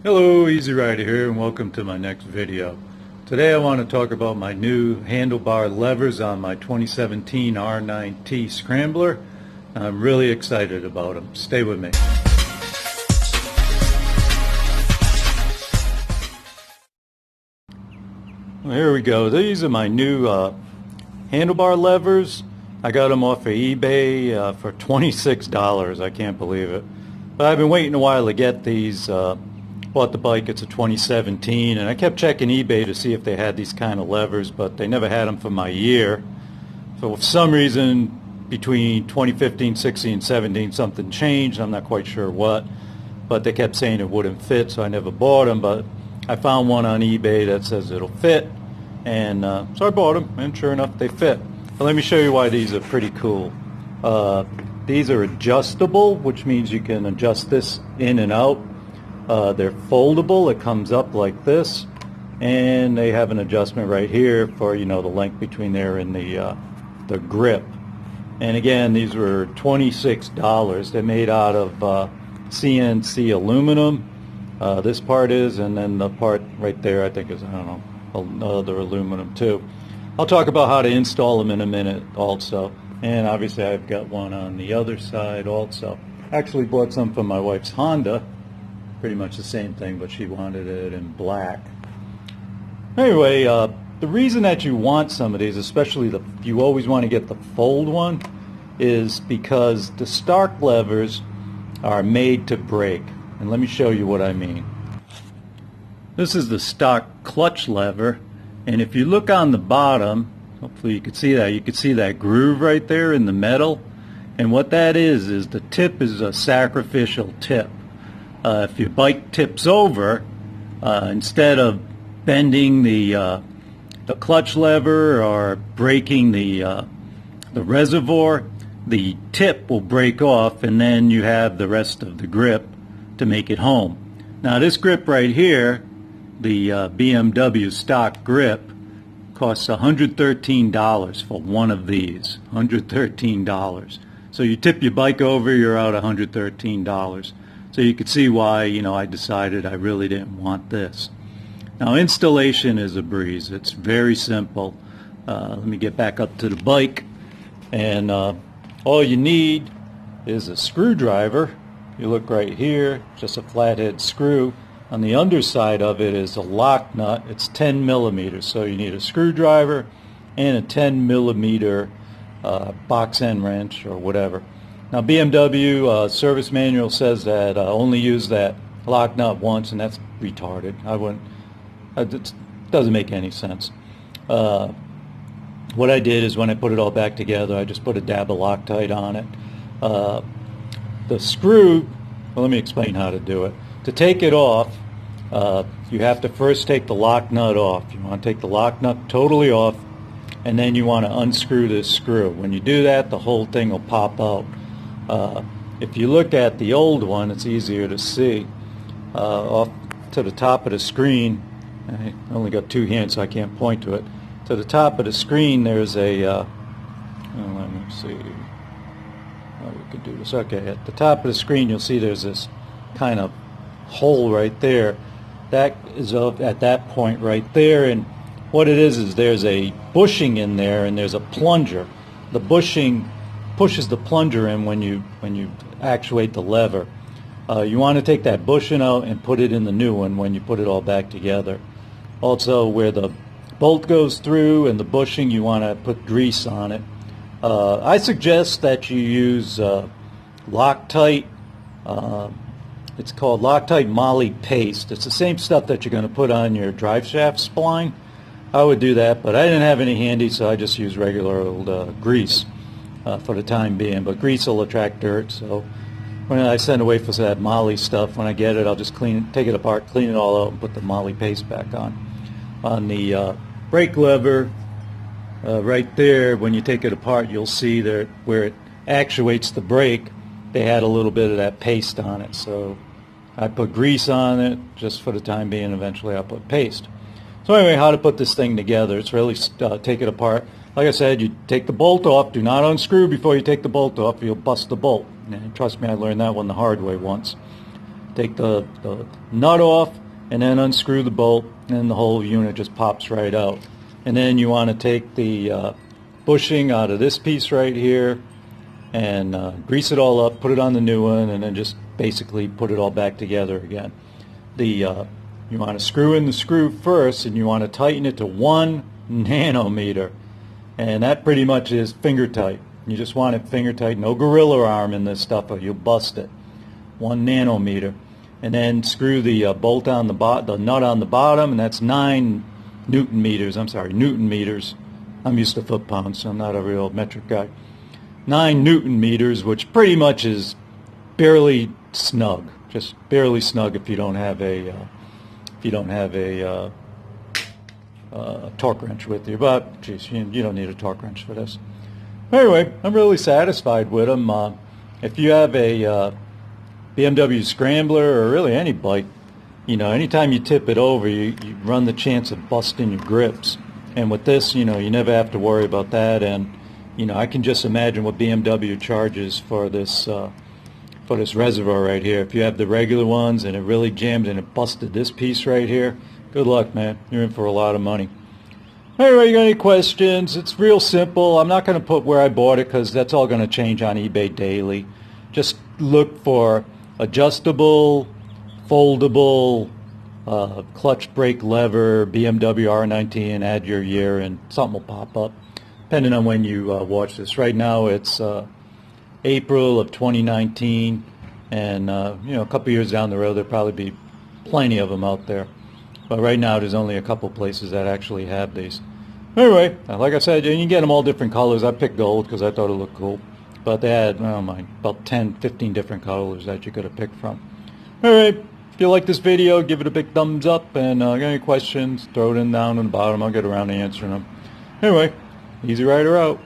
Hello, Easy Rider here, and welcome to my next video. Today I want to talk about my new handlebar levers on my 2017 R9T Scrambler. I'm really excited about them. Stay with me. Well, here we go. These are my new handlebar levers. I got them off of eBay for $26. I can't believe it. But I've been waiting a while to get these. Bought the bike, it's a 2017, and I kept checking eBay to see if they had these kind of levers, but they never had them for my year. So for some reason, between 2015, 16, and 17, something changed. I'm not quite sure what, but they kept saying it wouldn't fit, so I never bought them. But I found one on eBay that says it'll fit, and so I bought them, and sure enough, they fit. But let me show you why these are pretty cool. These are adjustable, which means you can adjust this in and out. They're foldable. It comes up like this, and they have an adjustment right here for, the length between there and the grip. And again, these were $26. They're made out of CNC aluminum. This part is, and then the part right there I think is, another aluminum too. I'll talk about how to install them in a minute also. And obviously I've got one on the other side also. Actually bought some from my wife's Honda. Pretty much the same thing, but she wanted it in black. Anyway, the reason that you want some of these, especially you always want to get the fold one, is because the stock levers are made to break. And let me show you what I mean. This is the stock clutch lever, and if you look on the bottom, hopefully you can see that. You can see that groove right there in the metal, and what that is the tip is a sacrificial tip. If your bike tips over, instead of bending the clutch lever or breaking the reservoir, the tip will break off, and then you have the rest of the grip to make it home. Now this grip right here, the BMW stock grip, costs $113 for one of these. $113. So you tip your bike over, you're out $113. So you could see why, I decided I really didn't want this. Now installation is a breeze. It's very simple. Let me get back up to the bike. And all you need is a screwdriver. You look right here, just a flathead screw. On the underside of it is a lock nut. It's 10 millimeters. So you need a screwdriver and a 10 millimeter box end wrench or whatever. Now BMW service manual says that only use that lock nut once, and that's retarded. It doesn't make any sense. What I did is when I put it all back together, I just put a dab of Loctite on it. The screw, well, let me explain how to do it. To take it off, you have to first take the lock nut off. You want to take the lock nut totally off, and then you want to unscrew this screw. When you do that, the whole thing will pop out. If you look at the old one, it's easier to see. Off to the top of the screen, I only got two hands so I can't point to it. To the top of the screen there's a, let me see how we could do this. Okay, at the top of the screen you'll see there's this kind of hole right there. That is at that point right there, and what it is there's a bushing in there and there's a plunger. The bushing pushes the plunger in when you actuate the lever. You want to take that bushing out and put it in the new one when you put it all back together. Also, where the bolt goes through and the bushing, you want to put grease on it. I suggest that you use Loctite. It's called Loctite Moly Paste. It's the same stuff that you're going to put on your drive shaft spline. I would do that, but I didn't have any handy, so I just used regular old grease. For the time being, but grease will attract dirt, so when I send away for that Moly stuff, when I get it, I'll just take it apart, clean it all out, and put the Moly paste back on. On the brake lever, right there, when you take it apart, you'll see that where it actuates the brake, they had a little bit of that paste on it, so I put grease on it just for the time being. Eventually I'll put paste. So anyway, how to put this thing together, it's really take it apart. Like I said, you take the bolt off. Do not unscrew before you take the bolt off. You'll bust the bolt. And trust me, I learned that one the hard way once. take the nut off, and then unscrew the bolt, and the whole unit just pops right out. And then you want to take the bushing out of this piece right here and grease it all up, put it on the new one, and then just basically put it all back together again. You want to screw in the screw first, and you want to tighten it to 1 nanometer, and that pretty much is finger tight. You just want it finger tight, no gorilla arm in this stuff or you'll bust it. 1 nanometer. And then screw the bolt on the nut on the bottom, and that's 9 Newton meters. I'm sorry, Newton meters. I'm used to foot pounds, so I'm not a real metric guy. 9 Newton meters, which pretty much is barely snug, just barely snug if you don't have a torque wrench with you. But geez, you don't need a torque wrench for this. Anyway, I'm really satisfied with them. If you have a BMW Scrambler or really any bike, you know, anytime you tip it over, you run the chance of busting your grips. And with this, you know, you never have to worry about that. And you know, I can just imagine what BMW charges for this reservoir right here. If you have the regular ones and it really jammed and it busted this piece right here, good luck, man. You're in for a lot of money. Anyway, you got any questions? It's real simple. I'm not going to put where I bought it because that's all going to change on eBay daily. Just look for adjustable, foldable, clutch brake lever, BMW R19, add your year, and something will pop up, depending on when you watch this. Right now it's April of 2019, and you know, a couple years down the road there'll probably be plenty of them out there. But right now there's only a couple places that actually have these. Anyway, like I said, you can get them all different colors. I picked gold because I thought it looked cool. But they had, oh my, about 10, 15 different colors that you could have picked from. Alright, if you like this video, give it a big thumbs up. And got any questions, throw it in down on the bottom. I'll get around to answering them. Anyway, Easy Rider out.